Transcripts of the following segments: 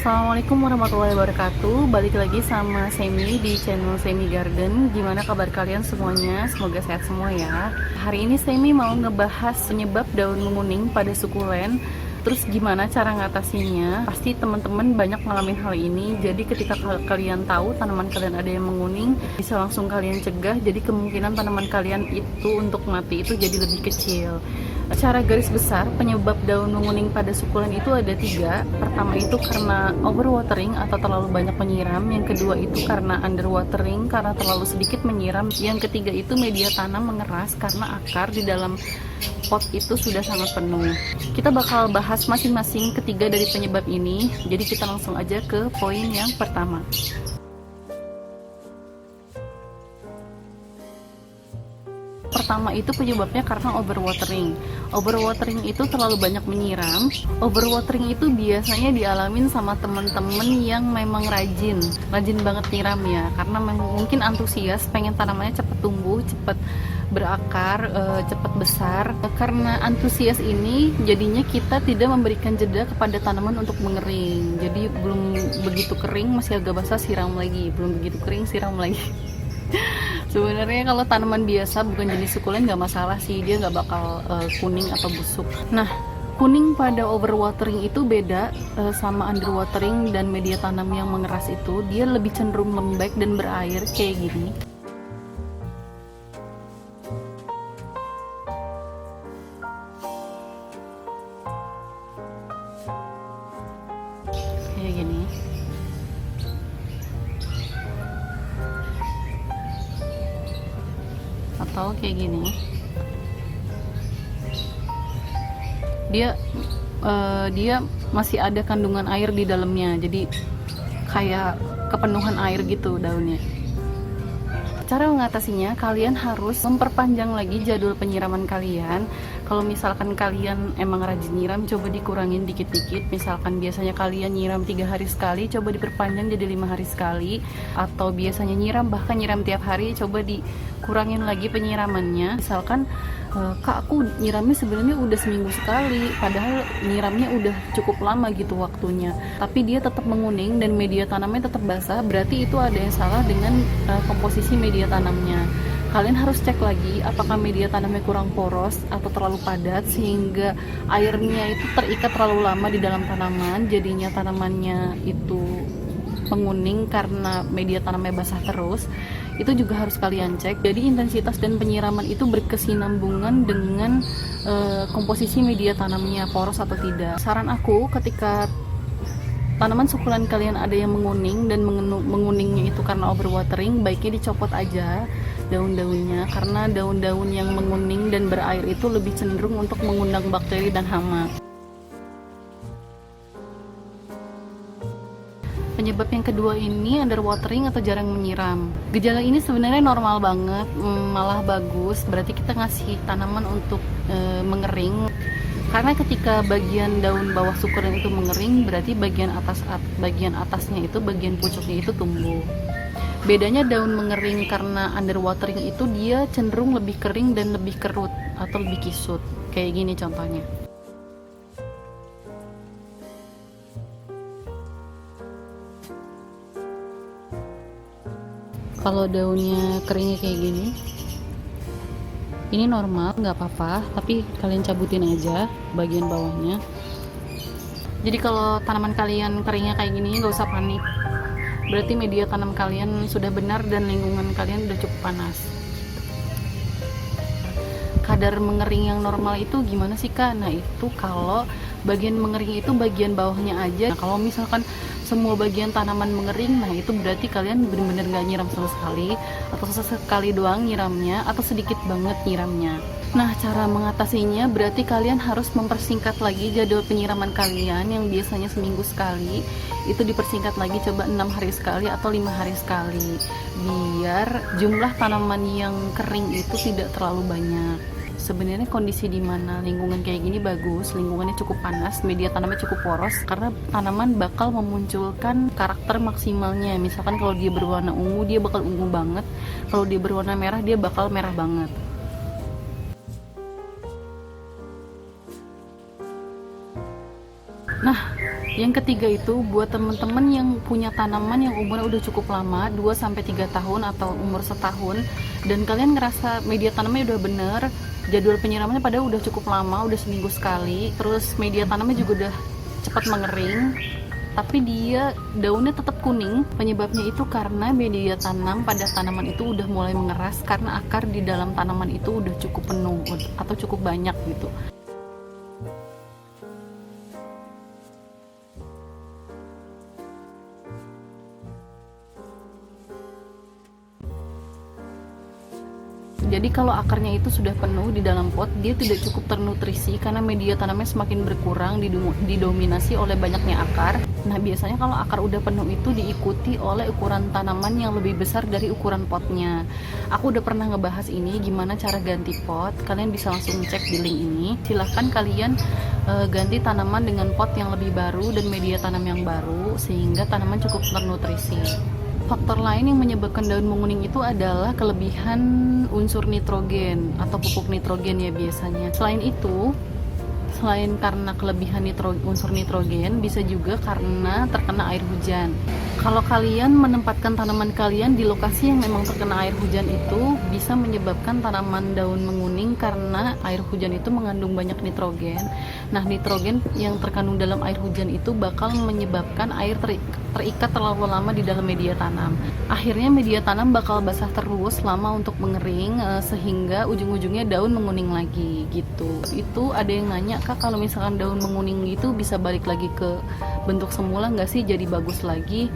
Assalamualaikum warahmatullahi wabarakatuh. Balik lagi sama Semi di channel Semi Garden. Gimana kabar kalian semuanya? Semoga sehat semua ya. Hari ini Semi mau ngebahas penyebab daun menguning pada sukulen. Terus gimana cara ngatasinya? Pasti teman-teman banyak ngalamin hal ini. Jadi ketika kalian tahu tanaman kalian ada yang menguning, bisa langsung kalian cegah. Jadi kemungkinan tanaman kalian itu untuk mati itu jadi lebih kecil. Secara garis besar, penyebab daun menguning pada sukulen itu ada 3. Pertama itu karena overwatering atau terlalu banyak menyiram. Yang kedua itu karena underwatering, karena terlalu sedikit menyiram. Yang ketiga itu media tanam mengeras karena akar di dalam pot itu sudah sangat penuh. Kita bakal bahas masing-masing ketiga dari penyebab ini. Jadi kita langsung aja ke poin yang pertama. Pertama itu penyebabnya karena overwatering. Overwatering itu terlalu banyak menyiram. Overwatering itu biasanya dialamin sama temen-temen yang memang rajin banget nyiram ya, karena mungkin antusias pengen tanamannya cepet tumbuh, cepet berakar, cepet besar. Karena antusias ini jadinya kita tidak memberikan jeda kepada tanaman untuk mengering. Jadi belum begitu kering masih agak basah siram lagi, belum begitu kering siram lagi. Sebenarnya kalau tanaman biasa bukan jenis sukulen nggak masalah sih, dia nggak bakal kuning atau busuk. Nah, kuning pada overwatering itu beda sama underwatering dan media tanam yang mengeras itu. Dia lebih cenderung lembek dan berair kayak gini. Kayak gini. Atau kayak gini, dia masih ada kandungan air di dalamnya, jadi kayak kepenuhan air gitu daunnya. Cara mengatasinya, kalian harus memperpanjang lagi jadwal penyiraman kalian. Kalau misalkan kalian emang rajin nyiram, coba dikurangin dikit-dikit. Misalkan biasanya kalian nyiram 3 hari sekali, coba diperpanjang jadi 5 hari sekali. Atau biasanya nyiram, bahkan nyiram tiap hari, coba dikurangin lagi penyiramannya. Misalkan, Kak, aku nyiramnya sebenarnya udah seminggu sekali, padahal nyiramnya udah cukup lama gitu waktunya, tapi dia tetap menguning dan media tanamnya tetap basah. Berarti itu ada yang salah dengan komposisi media tanamnya. Kalian harus cek lagi apakah media tanamnya kurang poros atau terlalu padat sehingga airnya itu terikat terlalu lama di dalam tanaman, jadinya tanamannya itu menguning karena media tanamnya basah terus. Itu juga harus kalian cek. Jadi intensitas dan penyiraman itu berkesinambungan dengan komposisi media tanamnya poros atau tidak. Saran aku, ketika tanaman sukulen kalian ada yang menguning dan menguningnya itu karena overwatering, baiknya dicopot aja daun-daunnya, karena daun-daun yang menguning dan berair itu lebih cenderung untuk mengundang bakteri dan hama. Penyebab yang kedua ini underwatering atau jarang menyiram. Gejala ini sebenarnya normal banget, malah bagus. Berarti kita ngasih tanaman untuk mengering. Karena ketika bagian daun bawah sukulen itu mengering, berarti bagian atasnya itu, bagian pucuknya itu tumbuh. Bedanya daun mengering karena underwatering itu dia cenderung lebih kering dan lebih kerut atau lebih kisut. Kayak gini contohnya. Kalau daunnya keringnya kayak gini, ini normal, nggak apa-apa, tapi kalian cabutin aja bagian bawahnya. Jadi kalau tanaman kalian keringnya kayak gini, nggak usah panik, berarti media tanam kalian sudah benar dan lingkungan kalian udah cukup panas. Kadar mengering yang normal itu gimana sih Kak? Nah, itu kalau bagian mengering itu bagian bawahnya aja. Nah, kalau misalkan semua bagian tanaman mengering, nah itu berarti kalian benar-benar nggak nyiram sama sekali, atau sesekali doang nyiramnya, atau sedikit banget nyiramnya. Nah, cara mengatasinya berarti kalian harus mempersingkat lagi jadwal penyiraman kalian yang biasanya seminggu sekali, itu dipersingkat lagi, coba 6 hari sekali atau 5 hari sekali, biar jumlah tanaman yang kering itu tidak terlalu banyak. Sebenarnya kondisi di mana lingkungan kayak gini bagus, lingkungannya cukup panas, media tanamnya cukup poros, karena tanaman bakal memunculkan karakter maksimalnya. Misalkan kalau dia berwarna ungu, dia bakal ungu banget. Kalau dia berwarna merah, dia bakal merah banget. Nah, Yang ketiga itu buat teman-teman yang punya tanaman yang umurnya udah cukup lama, 2 sampai 3 tahun atau umur setahun, dan kalian ngerasa media tanamnya udah bener, jadwal penyiramannya padahal udah cukup lama, udah seminggu sekali, terus media tanamnya juga udah cepat mengering, tapi dia daunnya tetap kuning. Penyebabnya itu karena media tanam pada tanaman itu udah mulai mengeras karena akar di dalam tanaman itu udah cukup penuh atau cukup banyak gitu. Jadi kalau akarnya itu sudah penuh di dalam pot, dia tidak cukup ternutrisi karena media tanamnya semakin berkurang, didominasi oleh banyaknya akar. Nah, biasanya kalau akar udah penuh itu diikuti oleh ukuran tanaman yang lebih besar dari ukuran potnya. Aku udah pernah ngebahas ini, gimana cara ganti pot. Kalian bisa langsung cek di link ini. Silahkan kalian ganti tanaman dengan pot yang lebih baru dan media tanam yang baru, sehingga tanaman cukup ternutrisi. Faktor lain yang menyebabkan daun menguning itu adalah kelebihan unsur nitrogen atau pupuk nitrogen ya biasanya. Selain karena kelebihan unsur nitrogen, bisa juga karena terkena air hujan. Kalau kalian menempatkan tanaman kalian di lokasi yang memang terkena air hujan, itu bisa menyebabkan tanaman daun menguning karena air hujan itu mengandung banyak nitrogen. Nah, nitrogen yang terkandung dalam air hujan itu bakal menyebabkan air terikat terlalu lama di dalam media tanam. Akhirnya media tanam bakal basah terus lama untuk mengering, sehingga ujung-ujungnya daun menguning lagi gitu. Itu ada yang nanya, Kak, kalau misalkan daun menguning gitu bisa balik lagi ke bentuk semula nggak sih, jadi bagus lagi?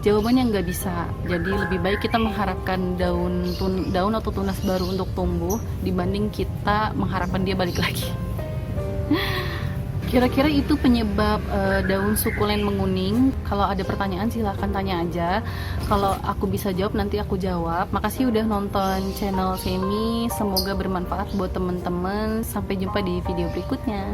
Jawabannya nggak bisa. Jadi lebih baik kita mengharapkan daun atau tunas baru untuk tumbuh dibanding kita mengharapkan dia balik lagi. Kira-kira itu penyebab daun sukulen menguning. Kalau ada pertanyaan silahkan tanya aja. Kalau aku bisa jawab nanti aku jawab. Makasih udah nonton channel Semi. Semoga bermanfaat buat teman-teman. Sampai jumpa di video berikutnya.